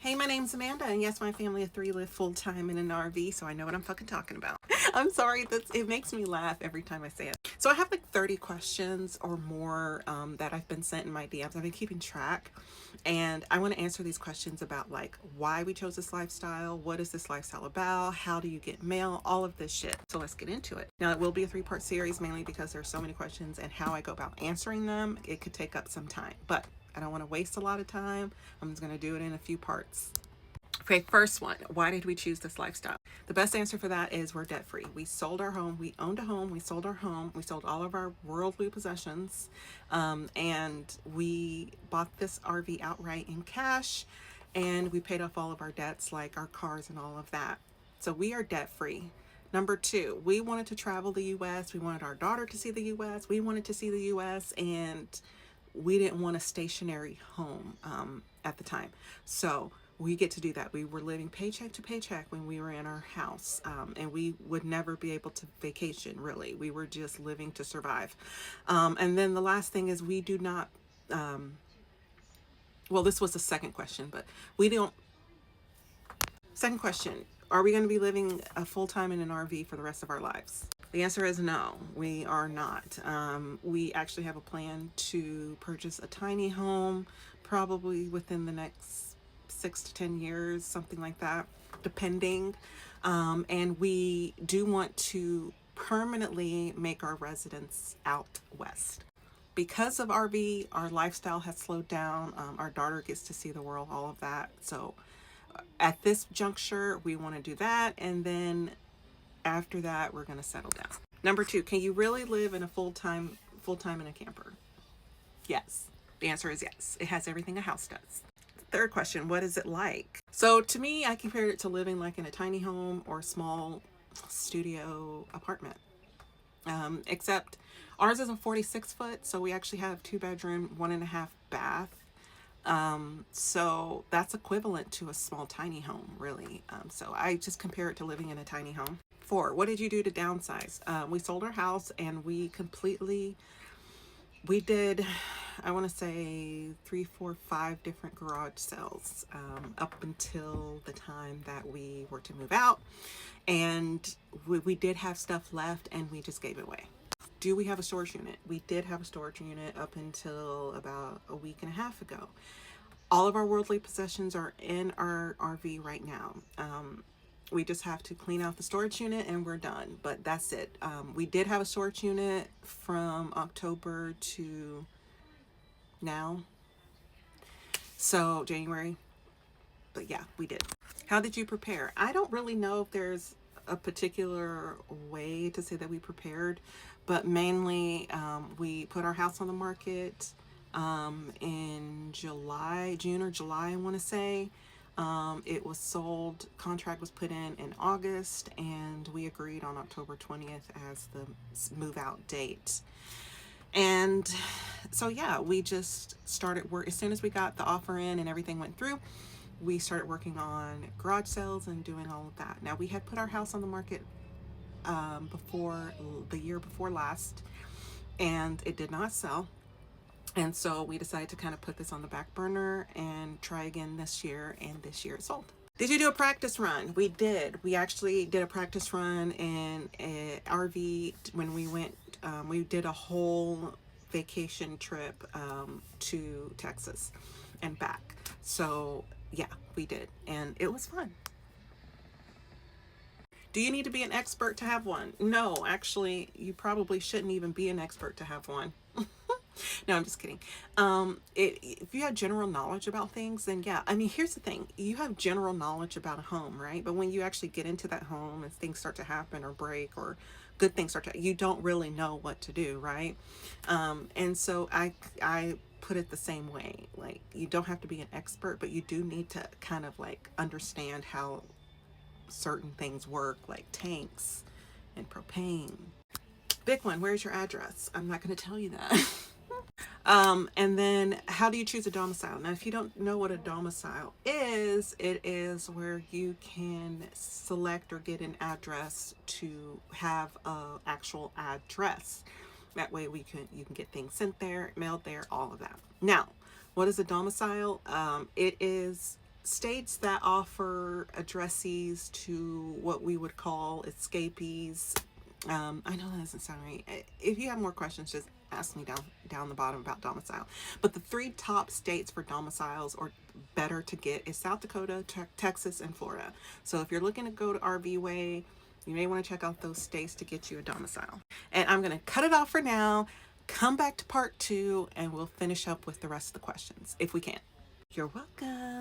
Hey, my name's Amanda, and yes, my family of three live full time in an RV, so I know what I'm fucking talking about. I'm sorry, it makes me laugh every time I say it. So I have like 30 questions or more that I've been sent in my DMs. I've been keeping track, and I want to answer these questions about like why we chose this lifestyle, what is this lifestyle about, how do you get mail, all of this shit. So let's get into it. Now, it will be a three-part series mainly because there's so many questions, and how I go about answering them, it could take up some time, but I don't want to waste a lot of time. I'm just going to do it in a few parts. Okay, first one. Why did we choose this lifestyle? The best answer for that is we're debt free. We sold our home. We owned a home. We sold our home. We sold all of our worldly possessions. And we bought this RV outright in cash. And we paid off all of our debts, like our cars and all of that. So we are debt free. Number two, we wanted to travel the US. We wanted our daughter to see the US. We wanted to see the US. And we didn't want a stationary home at the time. So we get to do that. We were living paycheck to paycheck when we were in our house, and we would never be able to vacation, really. We were just living to survive. And then the last thing is we do not, well, this was the second question, but we don't. Second question, are we going to be living full time in an RV for the rest of our lives? The answer is no, we are not. We actually have a plan to purchase a tiny home, probably within the next 6 to 10 years, something like that, depending. And we do want to permanently make our residence out west. Because of RV, our lifestyle has slowed down. Our daughter gets to see the world, all of that. So at this juncture, we want to do that. And then after that, we're going to settle down. Number two, can you really live in a full-time in a camper? Yes. The answer is yes. It has everything a house does. Third question, what is it like? So to me, I compare it to living like in a tiny home or a small studio apartment. Except ours is a 46 foot, so we actually have 2 bedroom, 1.5 bath. So that's equivalent to a small tiny home, really. So I just compare it to living in a tiny home. Four, what did you do to downsize? We sold our house and we did, I want to say 3, 4, 5 different garage sales up until the time that we were to move out. And we did have stuff left and we just gave it away. Do we have a storage unit? We did have a storage unit up until about a week and a half ago. All of our worldly possessions are in our RV right now. We just have to clean out the storage unit and we're done, but that's it. We did have a storage unit from October to now, so January, but yeah, we did. How did you prepare? I don't really know if there's a particular way to say that we prepared, but mainly we put our house on the market in June or July, I want to say. It was sold, contract was put in August, and we agreed on October 20th as the move out date. And so, yeah, we just started work as soon as we got the offer in and everything went through. We started working on garage sales and doing all of that. Now, we had put our house on the market before the year before last, and it did not sell. And so we decided to kind of put this on the back burner and try again this year, and this year it sold. Did you do a practice run? We did. We actually did a practice run in an RV when we went, we did a whole vacation trip to Texas and back. So yeah, we did, and it was fun. Do you need to be an expert to have one? No, actually, you probably shouldn't even be an expert to have one. No, I'm just kidding. If you have general knowledge about things, then yeah. I mean, here's the thing. You have general knowledge about a home, right? But when you actually get into that home and things start to happen or break or good things start to, you don't really know what to do, right? And so I put it the same way. Like, you don't have to be an expert, but you do need to kind of like understand how certain things work, like tanks and propane. Big one, where's your address? I'm not going to tell you that. And then how do you choose a domicile? Now, if you don't know what a domicile is, it is where you can select or get an address to have a actual address. That way you can get things sent there, mailed there, all of that. Now, what is a domicile? It is states that offer addressees to what we would call escapees. I know that doesn't sound right. If you have more questions, just ask me down the bottom about domicile. But the three top states for domiciles or better to get is South Dakota, Texas, and Florida. So if you're looking to go to RV Way, you may want to check out those states to get you a domicile. And I'm going to cut it off for now. Come back to part 2 and we'll finish up with the rest of the questions if we can. You're welcome.